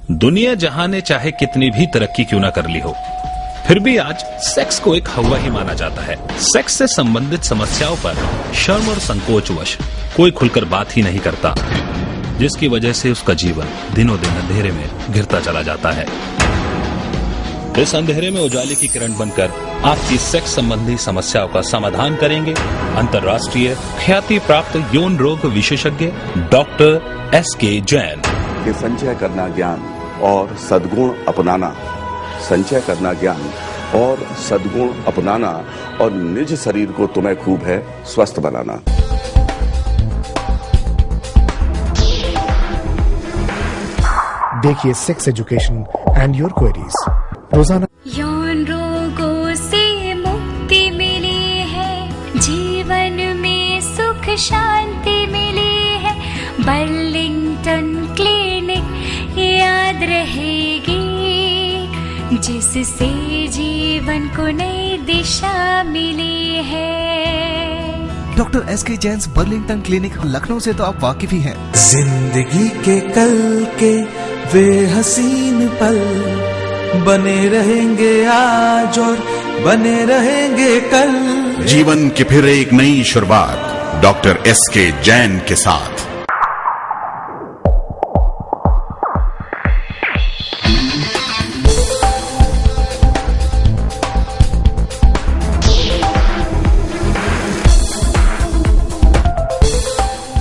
दुनिया जहां ने चाहे कितनी भी तरक्की क्यों ना कर ली हो, फिर भी आज सेक्स को एक हवा ही माना जाता है। सेक्स से संबंधित समस्याओं पर शर्म और संकोचवश कोई खुलकर बात ही नहीं करता, जिसकी वजह से उसका जीवन दिनों दिन अंधेरे में गिरता चला जाता है। इस अंधेरे में उजाले की किरण बनकर आपकी सेक्स संबंधी समस्याओं का समाधान करेंगे अंतर्राष्ट्रीय ख्याति प्राप्त यौन रोग विशेषज्ञ डॉक्टर एस.के. जैन। कि संचय करना ज्ञान और सद्गुण अपनाना, संचय करना ज्ञान और सद्गुण अपनाना और निज शरीर को तुम्हें खूब है स्वस्थ बनाना। देखिए sex education and your queries रोजाना। यौन रोगों से मुक्ति मिली है, जीवन में सुख शांति मिली है। बर्लिंगटन क्लिनिक याद रहेगी, जिससे जीवन को नई दिशा मिली है। Doctor S K. Jain Burlington clinic Lucknow से तो आप वाकिफ ही हैं। जिंदगी के कल के वे हसीन पल बने रहेंगे आज और बने रहेंगे कल। जीवन की फिर एक नई शुरुआत डॉक्टर एस.के. जैन के साथ।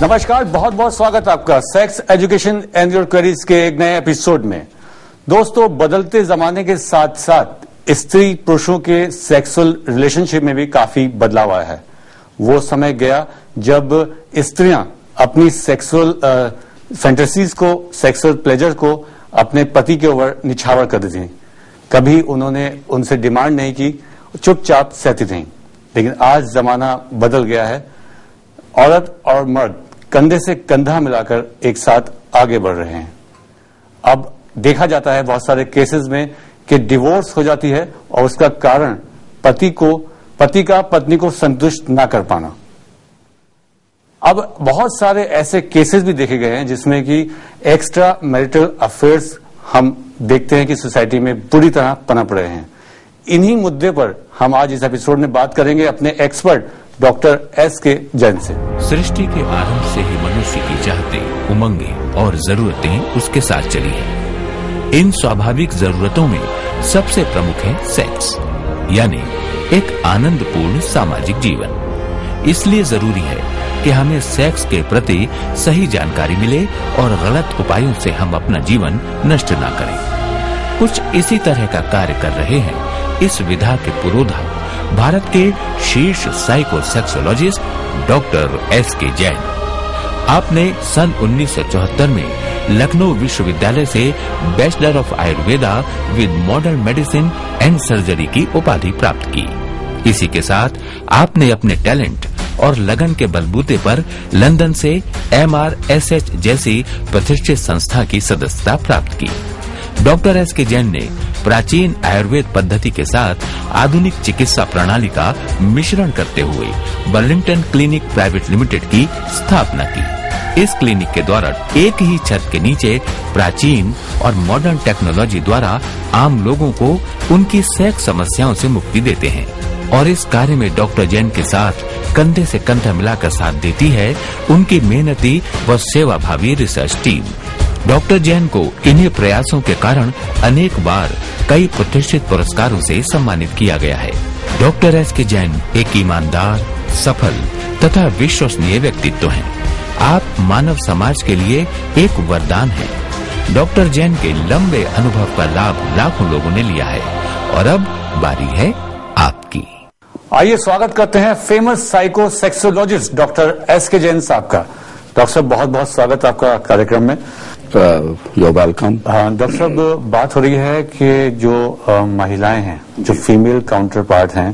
नमस्कार, बहुत बहुत स्वागत आपका sex education and your queries के एक नए एपिसोड में। दोस्तों, बदलते जमाने के साथ साथ स्त्री पुरुषों के सेक्सुअल रिलेशनशिप में भी काफी बदलाव आया है। वो समय गया जब स्त्रियां अपनी सेक्सुअल फैंटेसीज को, सेक्सुअल प्लेजर को अपने पति के ऊपर निछावर कर देती थी। कभी उन्होंने उनसे डिमांड नहीं की, चुपचाप सहती थी। लेकिन आज जमाना बदल गया है। औरत और मर्द कंधे से कंधा मिलाकर एक साथ आगे बढ़ रहे हैं। अब देखा जाता है बहुत सारे केसेस में कि डिवोर्स हो जाती है और उसका कारण पति का पत्नी को संतुष्ट ना कर पाना। अब बहुत सारे ऐसे केसेस भी देखे गए हैं जिसमें कि एक्स्ट्रा मैरिटल अफेयर्स हम देखते हैं कि सोसाइटी में बुरी तरह पनप रहे हैं। इन्हीं मुद्दे पर हम आज इस एपिसोड में बात करेंगे अपने एक्सपर्ट डॉक्टर एस.के. जैन से। सृष्टि के आरंभ से ही मनुष्य की चाहतें, उमंगें और जरूरतें उसके साथ चली हैं। इन स्वाभाविक जरूरतों में सबसे प्रमुख है सेक्स, यानी एक आनंदपूर्ण सामाजिक जीवन। इसलिए जरूरी है कि हमें सेक्स के प्रति सही जानकारी मिले और गलत उपायों से हम अपना जीवन नष्ट ना करें। कुछ इसी तरह का कार्य कर रहे हैं इस विधा के पुरोधा भारत के शीर्ष साइकोसेक्सोलॉजिस्ट डॉक्टर एस.के. जैन। आपने सन 1974 में लखनऊ विश्वविद्यालय से bachelor of Ayurveda with modern medicine and surgery की उपाधि प्राप्त की। इसी के साथ आपने अपने टैलेंट और लगन के बलबूते पर लंदन से MRSH जैसी प्रतिष्ठित संस्था की सदस्यता प्राप्त की। Doctor S K. जैन ने प्राचीन आयुर्वेद पद्धति के साथ आधुनिक चिकित्सा प्रणाली का मिश्रण करते हुए बर्लिंगटन क्लिनिक प्राइवेट लिमिटेड की स्थापना की। इस क्लिनिक के द्वारा एक ही छत के नीचे प्राचीन और मॉडर्न टेक्नोलॉजी द्वारा आम लोगों को उनकी सेक्स समस्याओं से मुक्ति देते हैं। और इस कार्य में डॉक्टर जैन के साथ कंधे से कंधा मिलाकर साथ देती है उनकी मेहनती व सेवाभावी रिसर्च टीम। डॉक्टर जैन को इन्हीं प्रयासों के कारण अनेक बार कई प्रतिष्ठित पुरस्कारों से सम्मानित किया गया है। Doctor S K. जैन एक ईमानदार, सफल तथा विश्वसनीय व्यक्तित्व हैं। आप मानव समाज के लिए एक वरदान हैं। डॉक्टर जैन के लंबे अनुभव का लाभ लाखों लोगों ने लिया है और अब बारी है आपकी। आइए स्वागत करते हैं फेमस साइकोसेक्सोलॉजिस्ट डॉक्टर एस.के. जैन साहब का। डॉक्टर साहब, बहुत बहुत स्वागत आपका कार्यक्रम में। You welcome. डॉक्टर साहब, बात हो रही है कि जो महिलाएं हैं, जो फीमेल काउंटर पार्ट हैं,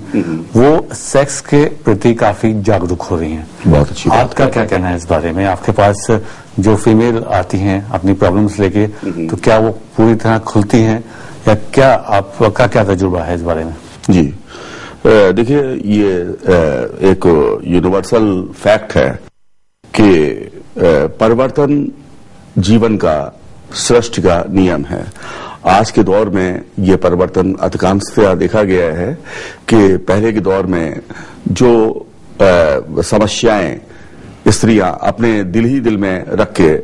वो सेक्स के प्रति काफी जागरूक हो रही हैं। बहुत अच्छी बात। आपका क्या कहना है इस बारे में? आपके पास जो फीमेल आती हैं अपनी प्रॉब्लम्स लेके, तो क्या वो पूरी तरह खुलती हैं या क्या आपका क्या तजुर्बा है इस बारे में? जी, देखिए, ये एक यूनिवर्सल फैक्ट है कि परिवर्तन जीवन का सृष्टि का नियम है। आज के दौर में ये परिवर्तन अधिकांशतः देखा गया है कि पहले के दौर में जो समस्याएं स्त्रियां अपने दिल ही दिल में रख के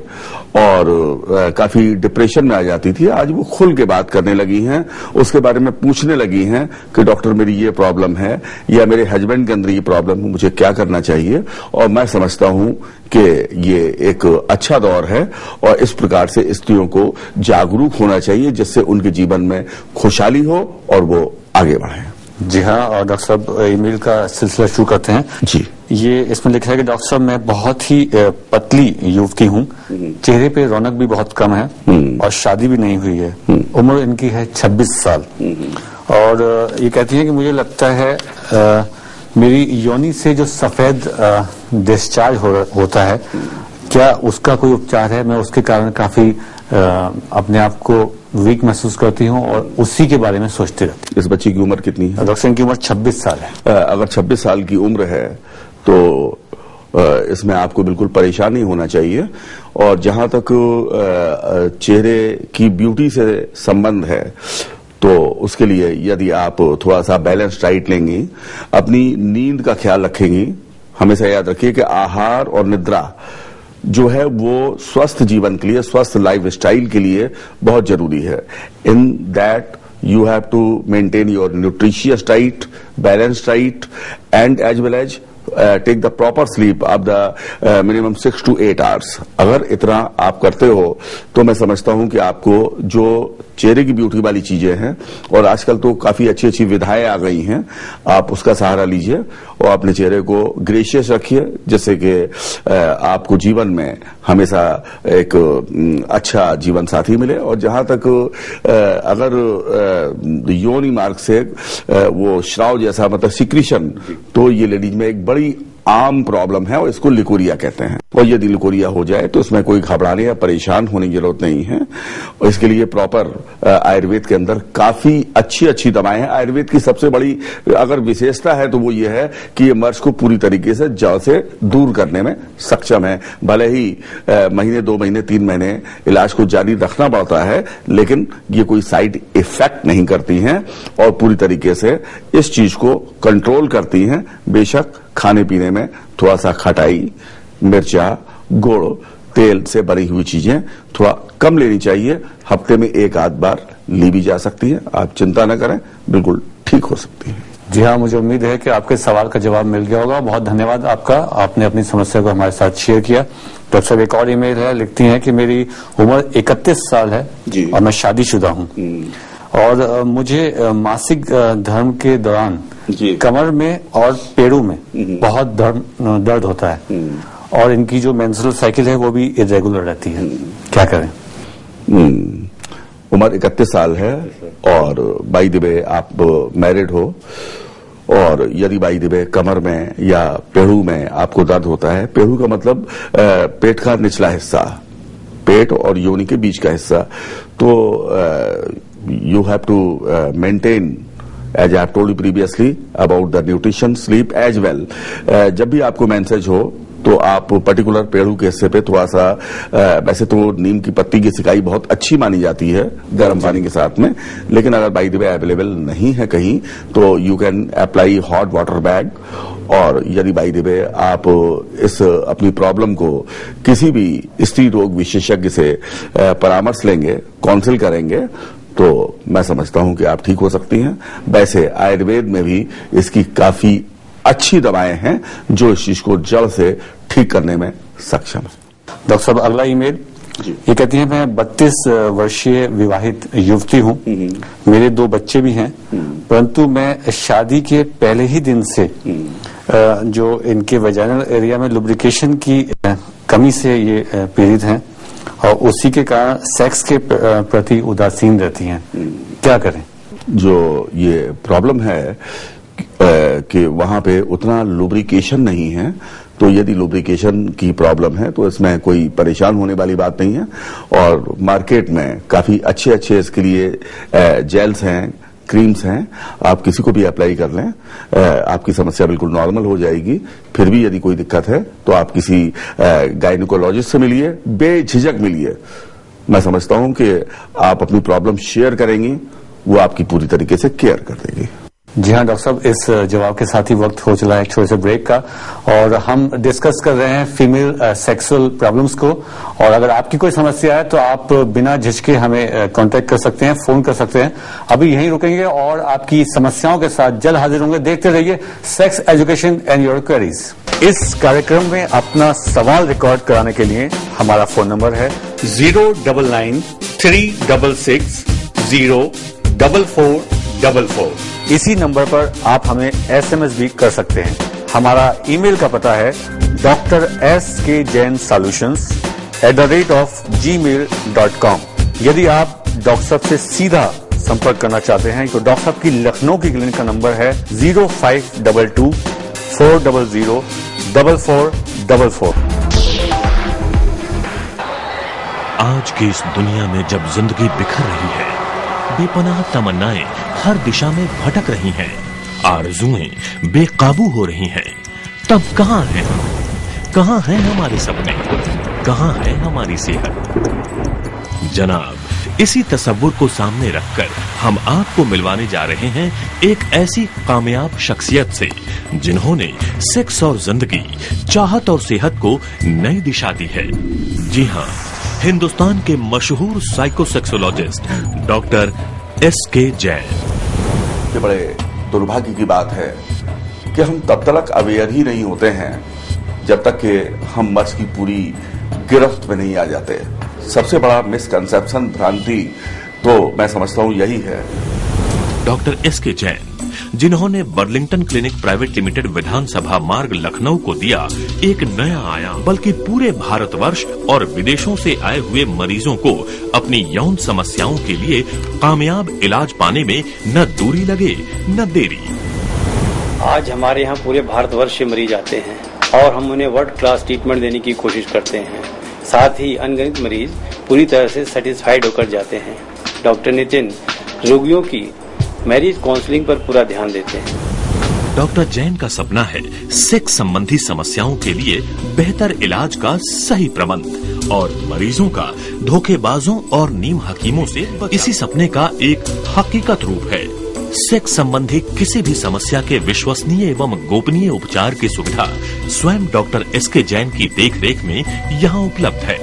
और काफी डिप्रेशन में आ जाती थी, आज वो खुल के बात करने लगी हैं, उसके बारे में पूछने लगी हैं कि डॉक्टर मेरी ये प्रॉब्लम है या मेरे हस्बैंड के अंदर ये प्रॉब्लम है, मुझे क्या करना चाहिए। और मैं समझता हूं कि ये एक अच्छा दौर है और इस प्रकार से स्त्रियों को जागरूक होना चाहिए जिससे उनके जीवन में खुशहाली हो और वो आगे बढ़े। जी हाँ, और डॉक्टर साहब ईमेल का सिलसिला शुरू करते हैं। जी, ये इसमें लिखा है कि डॉक्टर साहब मैं बहुत ही पतली युवती हूँ, चेहरे पे रौनक भी बहुत कम है और शादी भी नहीं हुई है, उम्र इनकी है 26 साल और ये कहती है कि मुझे लगता है मेरी योनि से जो सफेद डिस्चार्ज होता है, क्या उसका कोई उपचार है? मैं उसके कारण काफी अपने आप को वीक महसूस करती हूँ और उसी के बारे में सोचती रहती हूँ। इस बच्ची की उम्र कितनी है? डॉक्टर इनकी उम्र 26 साल है। अगर 26 साल की उम्र है तो इसमें आपको बिल्कुल परेशान नहीं होना चाहिए। और जहां तक चेहरे की ब्यूटी से संबंध है तो उसके लिए यदि आप थोड़ा सा बैलेंस डाइट लेंगी, अपनी नींद का ख्याल रखेंगी, हमेशा याद रखिए कि आहार और निद्रा जो है वो स्वस्थ जीवन के लिए, स्वस्थ लाइफ स्टाइल के लिए बहुत जरूरी है। In that you have to maintain your nutritious diet, balanced diet, and as well as take the proper sleep of the minimum 6 to 8 hours। अगर इतना आप करते हो तो मैं समझता हूं कि आपको जो चेहरे की ब्यूटी वाली चीजें हैं, और आजकल तो काफी अच्छी अच्छी विधाएं आ गई हैं, आप उसका सहारा लीजिए और अपने चेहरे को ग्रेशियस रखिए जिससे कि आपको जीवन में हमेशा एक अच्छा जीवन साथी मिले। और जहां तक अगर योनि मार्ग से वो श्राव जैसा मतलब सिक्रीशन, तो ये लेडीज में एक बड़ी आम प्रॉब्लम है और इसको लिकोरिया कहते हैं। और यदि लिकोरिया हो जाए तो इसमें कोई घबराने या परेशान होने की जरूरत नहीं है। और इसके लिए प्रॉपर आयुर्वेद के अंदर काफी अच्छी अच्छी दवाएं हैं। आयुर्वेद की सबसे बड़ी अगर विशेषता है तो वो ये है कि ये मर्ज को पूरी तरीके से जड़ से दूर करने में सक्षम है। भले ही महीने 2 महीने 3 महीने इलाज को जारी रखना पड़ता है, लेकिन ये कोई साइड इफेक्ट नहीं करती हैं और पूरी तरीके से इस चीज को कंट्रोल करती हैं। बेशक खाने पीने में थोड़ा सा खटाई, मिर्चा, गुड़, तेल से बनी हुई चीजें थोड़ा कम लेनी चाहिए। हफ्ते में 1 आध बार ली भी जा सकती है। आप चिंता न करें, बिल्कुल ठीक हो सकती है। जी हाँ, मुझे उम्मीद है कि आपके सवाल का जवाब मिल गया होगा। बहुत धन्यवाद आपका, आपने अपनी समस्या को हमारे साथ शेयर किया। डॉक्टर साहब एक और ईमेल है, लिखती हैं कि मेरी उम्र 31 साल है और मैं शादीशुदा हूँ और मुझे मासिक धर्म के दौरान कमर में और पेड़ों में बहुत दर्द होता है और इनकी जो मेंस्ट्रुअल साइकिल है वो भी इरेगुलर रहती है, क्या करें? उम्र 31 साल है और बाई द वे आप मैरिड हो, और यदि बाई द वे कमर में या पेड़ू में आपको दर्द होता है, पेड़ू का मतलब पेट का निचला हिस्सा, पेट और योनि के बीच का हिस्सा, तो you have to maintain, as I have told you previously, about the nutrition, sleep as well। जब भी आपको मेंसेज हो तो आप पर्टिकुलर पेड़ू के हिस्से पे थोड़ा सा वैसे तो नीम की पत्ती की सिकाई बहुत अच्छी मानी जाती है गर्म पानी के साथ में, लेकिन अगर बाई द वे अवेलेबल नहीं है कहीं तो you can apply hot water bag. और यदि बाई द वे आप इस अपनी प्रॉब्लम को किसी भी स्त्री रोग विशेषज्ञ से परामर्श लेंगे, काउंसिल करेंगे, तो मैं समझता हूं कि आप ठीक हो सकती हैं। वैसे आयुर्वेद में भी इसकी काफी अच्छी दवाएं हैं जो इस चीज को जड़ से ठीक करने में सक्षम है। डॉक्टर साहब अगला ईमेल, ये कहती है मैं 32 वर्षीय विवाहित युवती हूँ, मेरे 2 बच्चे भी हैं, परंतु मैं शादी के पहले ही दिन से जो इनके वेजाइनल एरिया में लुब्रिकेशन की कमी से ये पीड़ित हैं और उसी के कारण सेक्स के प्रति उदासीन रहती हैं, क्या करें? जो ये प्रॉब्लम है कि वहां पे उतना लुब्रिकेशन नहीं है, तो यदि लुब्रिकेशन की प्रॉब्लम है तो इसमें कोई परेशान होने वाली बात नहीं है। और मार्केट में काफी अच्छे अच्छे इसके लिए जेल्स हैं, क्रीम्स हैं, आप किसी को भी अप्लाई कर लें, आपकी समस्या बिल्कुल नॉर्मल हो जाएगी। फिर भी यदि कोई दिक्कत है तो आप किसी गायनिकोलॉजिस्ट से मिलिए, बेझिझक मिलिए। मैं समझता हूं कि आप अपनी प्रॉब्लम शेयर करेंगी, वो आपकी पूरी तरीके से केयर कर देगी। जी हाँ डॉक्टर साहब, इस जवाब के साथ ही वक्त हो चला है एक छोटे से ब्रेक का, और हम डिस्कस कर रहे हैं फीमेल सेक्सुअल प्रॉब्लम्स को। और अगर आपकी कोई समस्या है तो आप बिना झिझके हमें कांटेक्ट कर सकते हैं, फोन कर सकते हैं। अभी यहीं रुकेंगे और आपकी समस्याओं के साथ जल्द हाजिर होंगे। देखते रहिए sex education and your queries. इस कार्यक्रम में अपना सवाल रिकॉर्ड कराने के लिए हमारा फोन नंबर है 09936604444। इसी नंबर पर आप हमें SMS भी कर सकते हैं। हमारा ईमेल का पता है drskjainsolutions@gmail.com। यदि आप डॉक्टर साहब से सीधा संपर्क करना चाहते हैं तो डॉक्टर साहब की लखनऊ की क्लिनिक का नंबर है 0522-400-4444। आज की इस दुनिया में जब जिंदगी बिखर रही है, बेपनाह तमन्नाएं हर दिशा में भटक रही हैं, आरज़ुएं बेकाबू हो रही हैं, तब कहां हैं हम? कहां हैं हमारे सपने? कहां है हमारी सेहत? जनाब, इसी तसव्वुर को सामने रखकर हम आपको मिलवाने जा रहे हैं एक ऐसी कामयाब शख्सियत से जिन्होंने सेक्स और जिंदगी, चाहत और सेहत को नई दिशा दी है। जी हां, हिंदुस्तान के मशहूर साइकोसेक्सोलॉजिस्ट डॉक्टर SK जैन। ये बड़े दुर्भाग्य की बात है कि हम तब तक अवेयर ही नहीं होते हैं जब तक कि हम मर्ज की पूरी गिरफ्त में नहीं आ जाते। सबसे बड़ा मिसकंसेप्शन, भ्रांति तो मैं समझता हूं यही है। डॉक्टर SK जैन, जिन्होंने बर्लिंगटन क्लिनिक प्राइवेट लिमिटेड विधानसभा मार्ग लखनऊ को दिया एक नया आयाम, बल्कि पूरे भारतवर्ष और विदेशों से आए हुए मरीजों को अपनी यौन समस्याओं के लिए कामयाब इलाज पाने में न दूरी लगे न देरी। आज हमारे यहाँ पूरे भारतवर्ष से मरीज आते हैं और हम उन्हें वर्ल्ड क्लास ट्रीटमेंट देने की कोशिश करते हैं। साथ ही अनगिनत मरीज पूरी तरह से सेटिस्फाइड होकर जाते हैं। डॉक्टर नितिन रोगियों की मैरिज काउंसलिंग पर पूरा ध्यान देते हैं। डॉक्टर जैन का सपना है सेक्स संबंधी समस्याओं के लिए बेहतर इलाज का सही प्रबंध और मरीजों का धोखेबाजों और नीम हकीमों से इसी सपने का एक हकीकत रूप है। सेक्स संबंधी किसी भी समस्या के विश्वसनीय एवं गोपनीय उपचार की सुविधा स्वयं डॉक्टर SK जैन की देखरेख में यहाँ उपलब्ध है।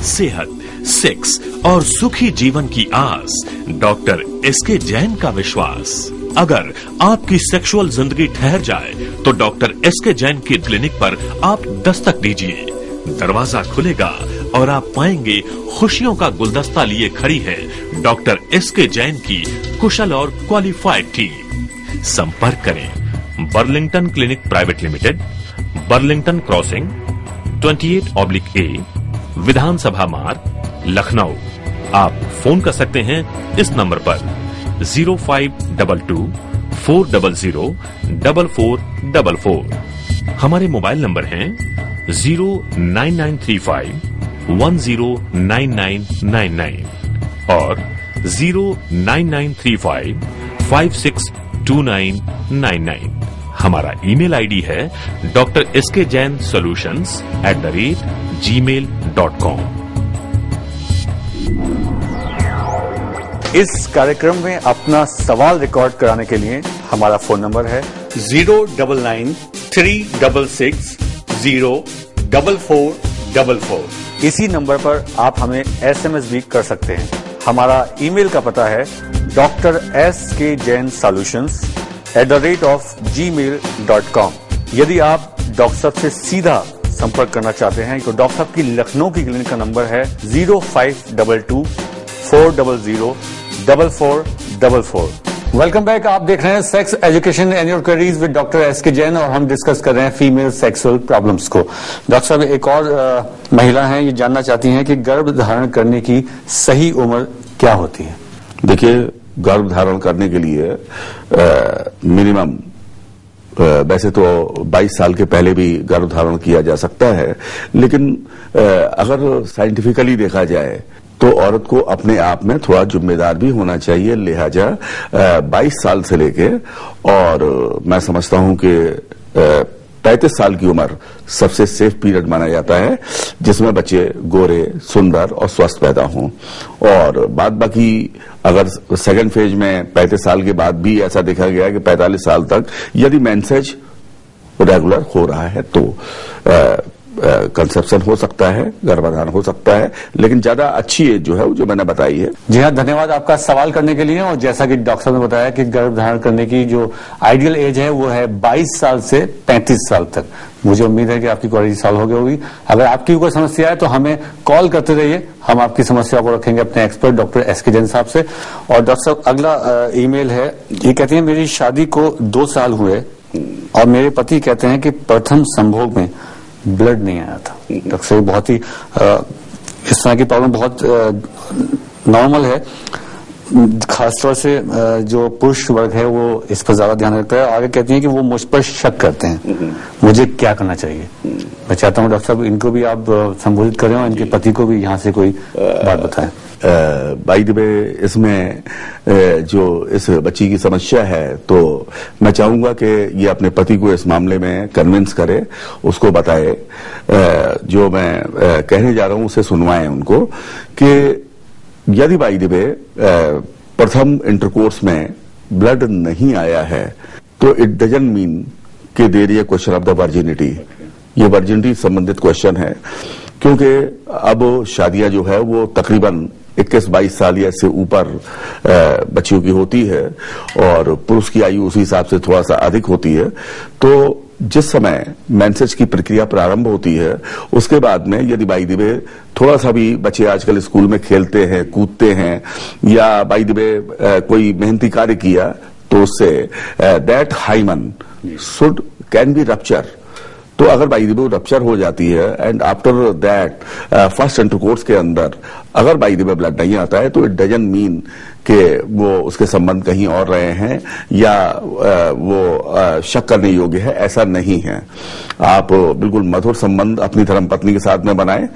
सेहत, सेक्स और सुखी जीवन की आस, डॉक्टर SK जैन का विश्वास। अगर आपकी सेक्सुअल जिंदगी ठहर जाए तो डॉक्टर SK जैन की क्लिनिक पर आप दस्तक दीजिए। दरवाजा खुलेगा और आप पाएंगे खुशियों का गुलदस्ता लिए खड़ी है डॉक्टर SK जैन की कुशल और क्वालिफाइड टीम। संपर्क करें Burlington clinic private limited, Burlington crossing 28/A, विधानसभा मार्ग लखनऊ। आप फोन कर सकते हैं इस नंबर पर 0522-400-4444। हमारे मोबाइल नंबर हैं 09935109999 और 09935562999। हमारा ईमेल आईडी है drskjainsolutions@gmail.com। इस कार्यक्रम में अपना सवाल रिकॉर्ड कराने के लिए हमारा फोन नंबर है 09936604444। इसी नंबर पर आप हमें SMS भी कर सकते हैं। हमारा ईमेल का पता है drskjainsolutions@gmail.com। यदि आप डॉक्टर साहब से सीधा संपर्क करना चाहते हैं तो डॉक्टर साहब की लखनऊ की क्लिनिक का नंबर है 0522-400-4444। Welcome back. आप देख रहे हैं sex education and your queries with doctor SK Jain और हम डिस्कस कर रहे हैं फीमेल सेक्सुअल प्रॉब्लम्स को। डॉक्टर साहब, एक और महिला हैं, ये जानना चाहती हैं कि गर्भ धारण करने की सही उम्र क्या होती है? देखिए, गर्भ धारण करने के लिए मिनिमम वैसे तो 22 साल के पहले भी गर्भ धारण किया जा सकता है, लेकिन अगर साइंटिफिकली देखा जाए तो औरत को अपने आप में थोड़ा जिम्मेदार भी होना चाहिए। लिहाजा 22 साल से लेके और मैं समझता हूं कि 35 साल की उम्र सबसे सेफ पीरियड माना जाता है, जिसमें बच्चे गोरे, सुंदर और स्वस्थ पैदा हों। और बाद बाकी अगर सेकंड फेज में 35 साल के बाद भी ऐसा देखा गया कि 45 साल तक यदि मेंसेज रेगुलर हो रहा है तो कंसेप्शन हो सकता है, गर्भाधान हो सकता है, लेकिन ज्यादा अच्छी एज जो है वो जो मैंने बताई है। जी हाँ, धन्यवाद आपका सवाल करने के लिए। और जैसा कि डॉक्टर साहब ने बताया कि गर्भधारण करने की जो आइडियल एज है वो है 22 साल से 35 साल तक। मुझे उम्मीद है कि आपकी क्वारी सॉल्व हो गई होगी। अगर आपकी कोई समस्या है तो हमें कॉल करते रहिए, हम आपकी समस्या को रखेंगे अपने एक्सपर्ट डॉक्टर एसके जैन साहब से। और डॉक्टर साहब, अगला ईमेल है, ये कहती है मेरी शादी को 2 साल हुए और मेरे पति कहते हैं कि प्रथम संभोग में ब्लड नहीं आया था। डॉक्टर साहब, बहुत ही इस तरह की प्रॉब्लम बहुत नॉर्मल है, खासतौर से जो पुरुष वर्ग है वो इस पर ज्यादा ध्यान रखता है। आगे कहती हैं कि वो मुझ पर शक करते हैं, मुझे क्या करना चाहिए। मैं चाहता हूँ डॉक्टर साहब इनको भी आप संबोधित करें और इनके पति को भी यहाँ से कोई बात बताएं। बाय द वे, इसमें जो इस बच्ची की समस्या है तो मैं चाहूंगा कि ये अपने पति को इस मामले में कन्विंस करे, उसको बताए, जो मैं कहने जा रहा हूं उसे सुनवाएं उनको कि यदि बाय द वे प्रथम इंटरकोर्स में ब्लड नहीं आया है तो इट डजंट मीन कि there is a question of the virginity. ये वर्जिनिटी संबंधित क्वेश्चन है, क्योंकि अब शादियां जो है वो तकरीबन 21-22 साल या इससे ऊपर बच्चियों की होती है और पुरुष की आयु उसी हिसाब से थोड़ा सा अधिक होती है। तो जिस समय मेंसेज की प्रक्रिया प्रारंभ होती है उसके बाद में यदि बाय द वे थोड़ा सा भी बच्चे आजकल स्कूल में खेलते हैं, कूदते हैं या बाय द वे कोई मेहनती कार्य किया तो उससे that hymen should can be rupture. तो अगर बाय द वे रप्चर हो जाती है and after that first intercourse के अंदर अगर बाय द वे ब्लड नहीं आता है तो इट डजंट मीन कि वो उसके संबंध कहीं और रहे हैं या वो शक करने योग्य है, ऐसा नहीं है। आप बिल्कुल मधुर संबंध अपनी धर्मपत्नी के साथ में बनाएं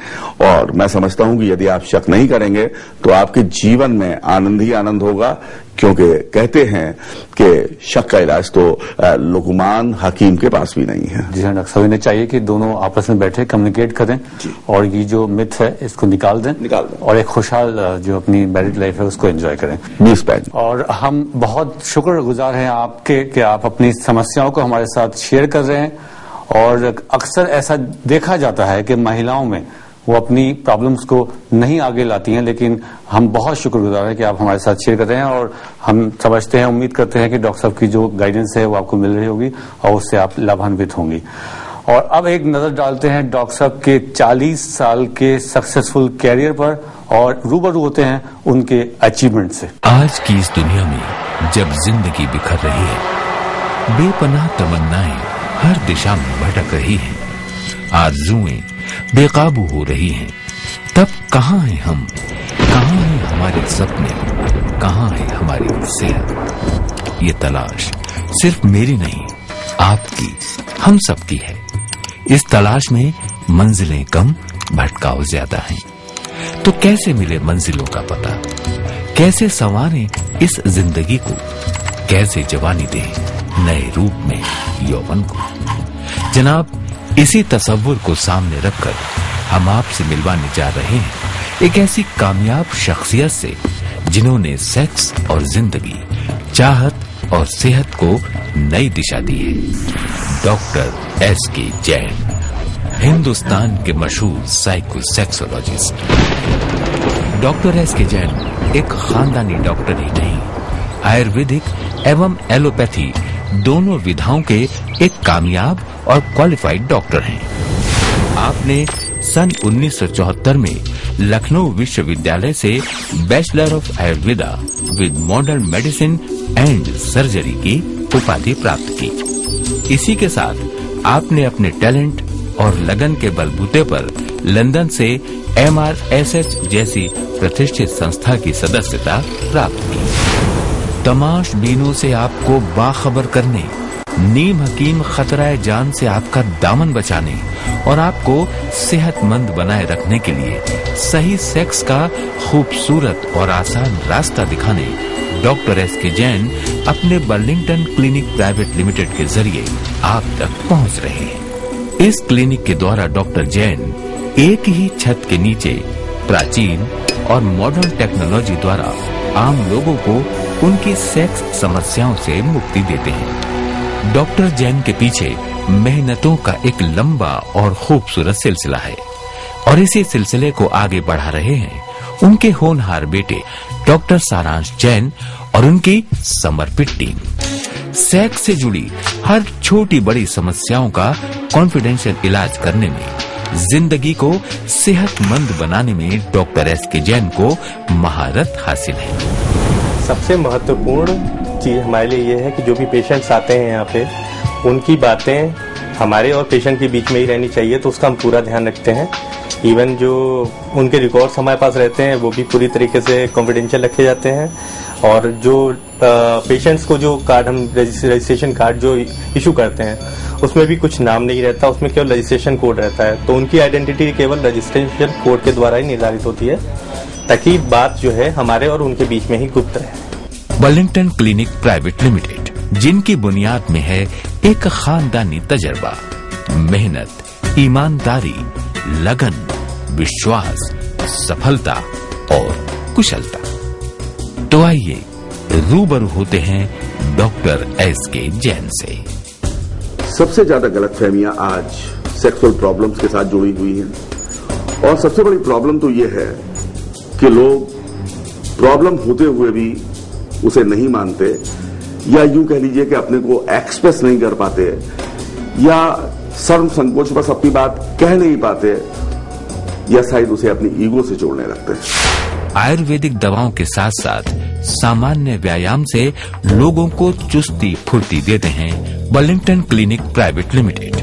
और मैं समझता हूं कि यदि आप शक नहीं करेंगे तो आपके जीवन में आनंद ही आनंद होगा, क्योंकि कहते हैं कि शक का इलाज तो लुकमान हकीम के पास भी नहीं है। जी हाँ डॉक्टर साहब, इन्हें चाहिए कि दोनों आपस में बैठे कम्युनिकेट करें और ये जो मिथ है इसको निकाल दें और एक खुशहाल जो अपनी मैरिड लाइफ है उसको एंजॉय करें। और हम बहुत शुक्रगुजार हैं आपके कि आप अपनी समस्याओं को हमारे साथ शेयर कर रहे हैं। और अक्सर ऐसा देखा जाता है कि महिलाओं में वो अपनी प्रॉब्लम्स को नहीं आगे लाती हैं, लेकिन हम बहुत शुक्रगुजार हैं कि आप हमारे साथ शेयर कर रहे हैं और हम समझते हैं, उम्मीद करते हैं कि डॉक्टर साहब की जो गाइडेंस है वो आपको मिल रही होगी और उससे आप लाभान्वित होंगी। और अब एक नजर डालते हैं डॉक्टर साहब के 40 साल के सक्सेसफुल कैरियर पर और रूबरू होते हैं उनके अचीवमेंट से। आज की इस दुनिया में जब जिंदगी बिखर रही है, बेपनाह तमन्नाएं हर दिशा में भटक रही हैं, आरज़ुएं बेकाबू हो रही हैं, तब कहाँ हैं हम, कहाँ हैं हमारे सपने, कहाँ है हमारी सेहत। ये तलाश सिर्फ मेरी नहीं, आपकी, हम सबकी है। इस तलाश में मंजिलें कम, भटकाव ज्यादा हैं। तो कैसे मिले मंजिलों का पता, कैसे संवारें इस जिंदगी को, कैसे जवानी दें नए रूप में यौवन को। जनाब, इसी तसव्वुर को सामने रखकर हम आपसे मिलवाने जा रहे हैं एक ऐसी कामयाब शख्सियत से जिन्होंने सेक्स और जिंदगी, चाहत और सेहत को नई दिशा दी है। डॉक्टर एसके जैन, हिंदुस्तान के मशहूर साइकोसेक्सोलॉजिस्ट। डॉक्टर एसके जैन एक खानदानी डॉक्टर ही नहीं, आयुर्वेदिक एवं एलोपैथी दोनों विधाओं के एक कामयाब और क्वालिफाइड डॉक्टर हैं। आपने सन 1974 में लखनऊ विश्वविद्यालय से bachelor of Ayurveda with modern medicine and surgery की उपाधि प्राप्त की। इसी के साथ आपने अपने टैलेंट और लगन के बलबूते पर लंदन से MRSH जैसी प्रतिष्ठित संस्था की सदस्यता प्राप्त की। तमाशबीनों से आपको बाखबर करने, नीम हकीम खतराए जान से आपका दामन बचाने और आपको सेहतमंद बनाए रखने के लिए सही सेक्स का खूबसूरत और आसान रास्ता दिखाने डॉक्टर एसके जैन अपने बर्लिंगटन क्लिनिक प्राइवेट लिमिटेड के जरिए आप तक पहुंच रहे हैं। इस क्लिनिक के द्वारा डॉक्टर जैन एक ही छत के नीचे प्राचीन और मॉडर्न टेक्नोलॉजी द्वारा आम लोगों को उनकी सेक्स समस्याओं से मुक्ति देते हैं। डॉक्टर जैन के पीछे मेहनतों का एक लंबा और खूबसूरत सिलसिला है और इसी सिलसिले को आगे बढ़ा रहे हैं उनके होनहार बेटे डॉक्टर सारांश जैन और उनकी समर्पित टीम। सेक्स से जुड़ी हर छोटी बड़ी समस्याओं का कॉन्फिडेंशियल इलाज करने में, जिंदगी को सेहतमंद बनाने में डॉक्टर एसके जैन को महारत हासिल है। सबसे महत्वपूर्ण चीज हमारे लिए ये है कि जो भी पेशेंट्स आते हैं यहाँ पे, उनकी बातें हमारे और पेशेंट के बीच में ही रहनी चाहिए, तो उसका हम पूरा ध्यान रखते हैं। इवन जो उनके रिकॉर्ड्स हमारे पास रहते हैं वो भी पूरी तरीके से कॉन्फिडेंशियल रखे जाते हैं और जो पेशेंट्स को जो कार्ड हम रजिस्ट्रेशन कार्ड जो इशू करते हैं उसमें भी कुछ नाम नहीं रहता, उसमें केवल रजिस्ट्रेशन कोड रहता है। तो उनकी आइडेंटिटी केवल रजिस्ट्रेशन कोड के द्वारा ही निर्धारित होती है ताकि बात जो है हमारे और उनके बीच में ही गुप्त रहे। बर्लिंगटन क्लिनिक प्राइवेट लिमिटेड, जिनकी बुनियाद में है एक खानदानी तजर्बा, मेहनत, ईमानदारी, लगन, विश्वास, सफलता और कुशलता। तो आइए रूबरू होते हैं डॉक्टर एसके जैन से। सबसे ज्यादा गलतफहमियां आज सेक्सुअल प्रॉब्लम्स के साथ जुड़ी हुई हैं और सबसे बड़ी प्रॉब्लम तो ये है कि लोग प्रॉब्लम होते हुए भी उसे नहीं मानते या यूं कह लीजिए कि अपने को एक्सप्रेस नहीं कर पाते या शर्म संकोच बस अपनी बात कह नहीं पाते या शायद उसे अपनी ईगो से जोड़ने लगते हैं। आयुर्वेदिक दवाओं के साथ साथ सामान्य व्यायाम से लोगों को चुस्ती फुर्ती देते हैं Burlington clinic private limited.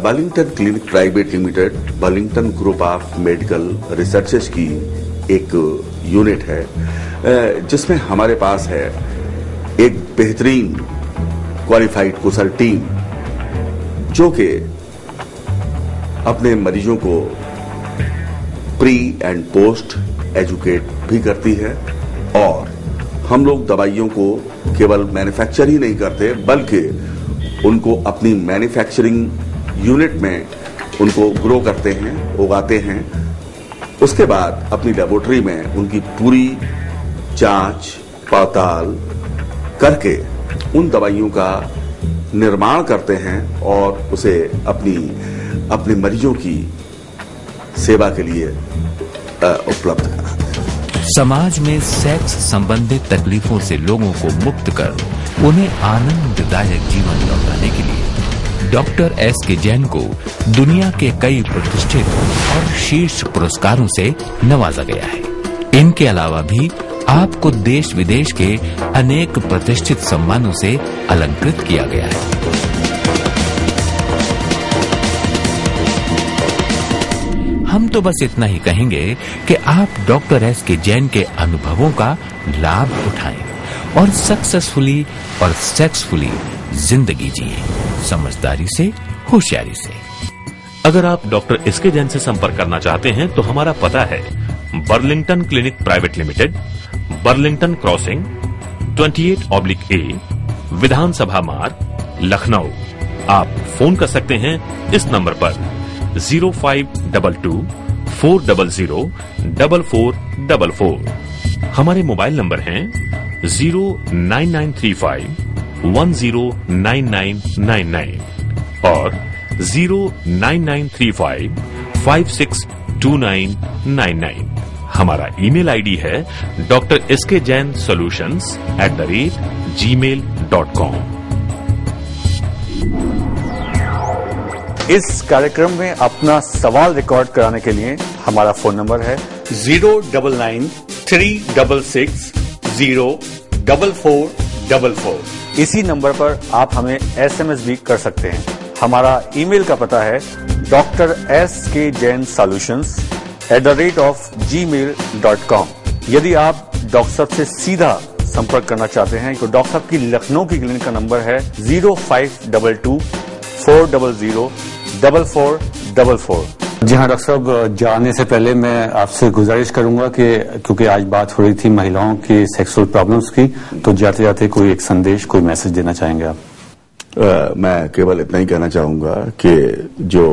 Burlington clinic private limited Burlington group of medical researches की एक यूनिट है जिसमें हमारे पास है एक बेहतरीन क्वालिफाइड कुशल टीम जो कि अपने मरीजों को प्री एंड पोस्ट एजुकेट भी करती है और हम लोग दवाइयों को केवल मैन्युफैक्चर ही नहीं करते बल्कि उनको अपनी मैन्युफैक्चरिंग यूनिट में उनको ग्रो करते हैं, उगाते हैं। उसके बाद अपनी लेबोरेटरी में उनकी पूरी जांच पड़ताल करके उन दवाइयों का निर्माण करते हैं और उसे अपने मरीजों की सेवा के लिए उपलब्ध कराते हैं। समाज में सेक्स संबंधित तकलीफों से लोगों को मुक्त कर उन्हें आनंददायक जीवन लौटाने के लिए डॉक्टर एसके जैन को दुनिया के कई प्रतिष्ठित और शीर्ष पुरस्कारों से नवाजा गया है। इनके अलावा भी आपको देश विदेश के अनेक प्रतिष्ठित सम्मानों से अलंकृत किया गया है। हम तो बस इतना ही कहेंगे कि आप डॉक्टर एसके जैन के अनुभवों का लाभ उठाएं और सक्सेसफुली और सेक्सफुली जिंदगी जिए, समझदारी से, होशियारी से। अगर आप डॉक्टर एसके जैन से संपर्क करना चाहते हैं तो हमारा पता है Burlington clinic private limited, Burlington crossing 28/A, विधानसभा मार्ग, लखनऊ। आप फोन कर सकते हैं इस नंबर पर 0522-400-4444। हमारे मोबाइल नंबर हैं 09935-109999 और 09935-562999। हमारा ईमेल आईडी है drskjainsolutions@gmail.com। इस कार्यक्रम में अपना सवाल रिकॉर्ड कराने के लिए हमारा फोन नंबर है 099-366-04444। इसी नंबर पर आप हमें SMS भी कर सकते हैं। हमारा ईमेल का पता है drskjainsolutions@gmail.com। यदि आप डॉक्टर साहब से सीधा संपर्क करना चाहते हैं तो डॉक्टर साहब की लखनऊ की क्लिनिक का नंबर है 0522-400-4444। जी हाँ डॉक्टर साहब, जाने से पहले मैं आपसे गुजारिश करूंगा कि क्योंकि आज बात हो रही थी महिलाओं की सेक्सुअल प्रॉब्लम्स की, तो जाते जाते कोई एक संदेश, कोई मैसेज देना चाहेंगे आप? मैं केवल इतना ही कहना चाहूंगा कि जो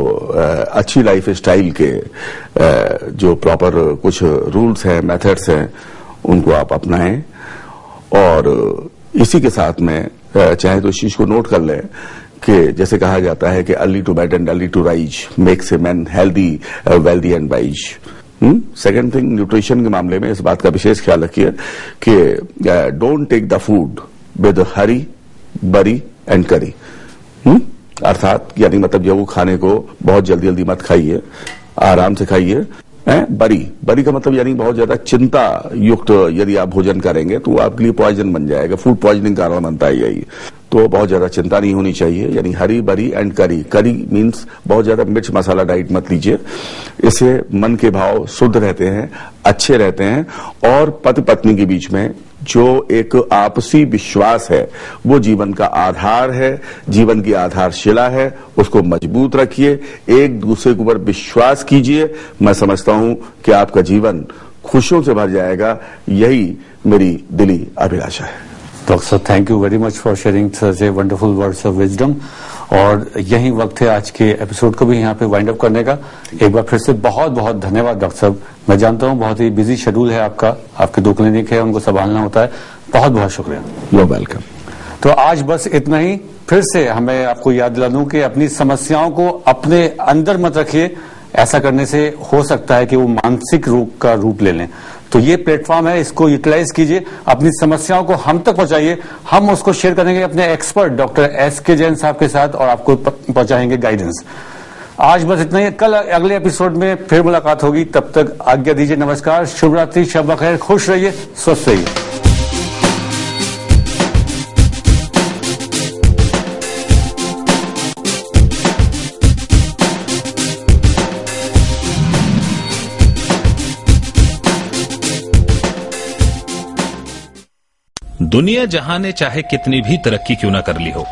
अच्छी लाइफ स्टाइल के जो प्रॉपर कुछ रूल्स हैं, मेथड्स हैं, उनको आप अपनाएं और इसी के साथ में चाहे तो इस चीज को नोट कर लें कि जैसे कहा जाता है कि early to bed and early to rise makes a man healthy, wealthy and wise. Second thing, nutrition के मामले में इस बात का विशेष ख्याल रखिए कि don't take the food with hurry, bury and करी। अर्थात यानी मतलब जब वो खाने को बहुत जल्दी जल्दी मत खाइए, आराम से खाइए। बरी का मतलब यानी बहुत ज्यादा चिंता युक्त यदि आप भोजन करेंगे तो आपके लिए पॉइजन बन जाएगा, फूड पॉइजनिंग का कारण बनता है यही। तो बहुत ज्यादा चिंता नहीं होनी चाहिए, यानी हरी, बरी एंड करी। करी मीन्स बहुत ज्यादा मिर्च मसाला डाइट मत लीजिए, इससे मन के भाव शुद्ध रहते हैं, अच्छे रहते हैं और पति पत्नी के बीच में जो एक आपसी विश्वास है वो जीवन का आधार है, जीवन की आधारशिला है, उसको मजबूत रखिए, एक दूसरे के ऊपर विश्वास कीजिए। मैं समझता हूं कि आपका जीवन खुशियों से भर जाएगा, यही मेरी दिली अभिलाषा है। डॉक्टर साहब, thank you very much for sharing such a wonderful words of wisdom. और यही वक्त है आज के एपिसोड को भी यहाँ पे वाइंड अप करने का। एक बार फिर से बहुत बहुत धन्यवाद डॉक्टर साहब। मैं जानता हूँ बहुत ही बिजी शेड्यूल है आपका, आपके 2 क्लिनिक है, उनको संभालना होता है। बहुत बहुत शुक्रिया। You welcome. तो आज बस इतना ही। फिर से हमें आपको याद दिला दूं कि अपनी समस्याओं को अपने अंदर मत रखिए, ऐसा करने से हो सकता है कि वो मानसिक रोग का रूप ले लें। तो ये प्लेटफॉर्म है, इसको यूटिलाइज कीजिए, अपनी समस्याओं को हम तक पहुंचाइए, हम उसको शेयर करेंगे अपने एक्सपर्ट डॉक्टर एसके जैन साहब के साथ और आपको पहुंचाएंगे गाइडेंस। आज बस इतना ही। कल अगले एपिसोड में फिर मुलाकात होगी, तब तक आज्ञा दीजिए। नमस्कार, शुभ रात्रि, शब बखैर, खुश रहिए, स्वस्थ रहिए। दुनिया जहां ने चाहे कितनी भी तरक्की क्यों ना कर ली हो,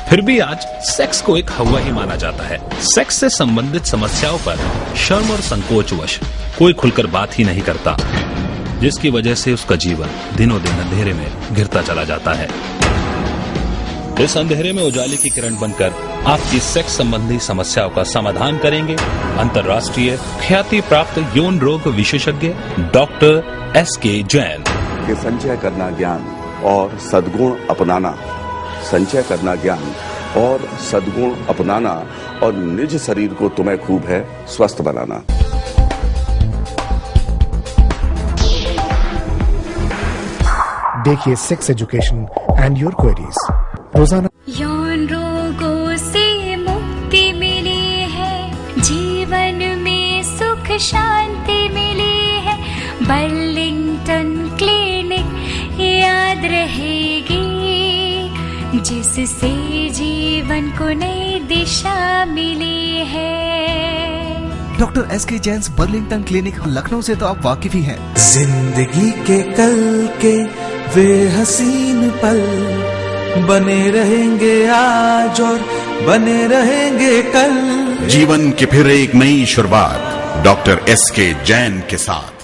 फिर भी आज सेक्स को एक हवा ही माना जाता है। सेक्स से संबंधित समस्याओं पर शर्म और संकोचवश कोई खुलकर बात ही नहीं करता, जिसकी वजह से उसका जीवन दिनों दिन अंधेरे में घिरता चला जाता है। इस अंधेरे में उजाले की किरण बनकर आपकी सेक्स संबंधी समस्याओं का समाधान करेंगे अंतर्राष्ट्रीय ख्याति प्राप्त यौन रोग विशेषज्ञ डॉक्टर एसके जैन। संचय करना ज्ञान और सद्गुण अपनाना, संचय करना ज्ञान और सद्गुण अपनाना और निज शरीर को तुम्हें खूब है स्वस्थ बनाना। देखिए sex education and your queries रोजाना। यौन रोगों से मुक्ति मिली है, जीवन में सुख शांति मिली है। बर्लिंगटन क्लिनिक याद रहेगी, जिससे जीवन को नई दिशा मिली है। Doctor SK Jain Burlington clinic Lucknow से तो आप वाकिफ ही हैं। जिंदगी के कल के वे हसीन पल बने रहेंगे आज और बने रहेंगे कल। जीवन की फिर एक नई शुरुआत डॉक्टर एसके जैन के साथ।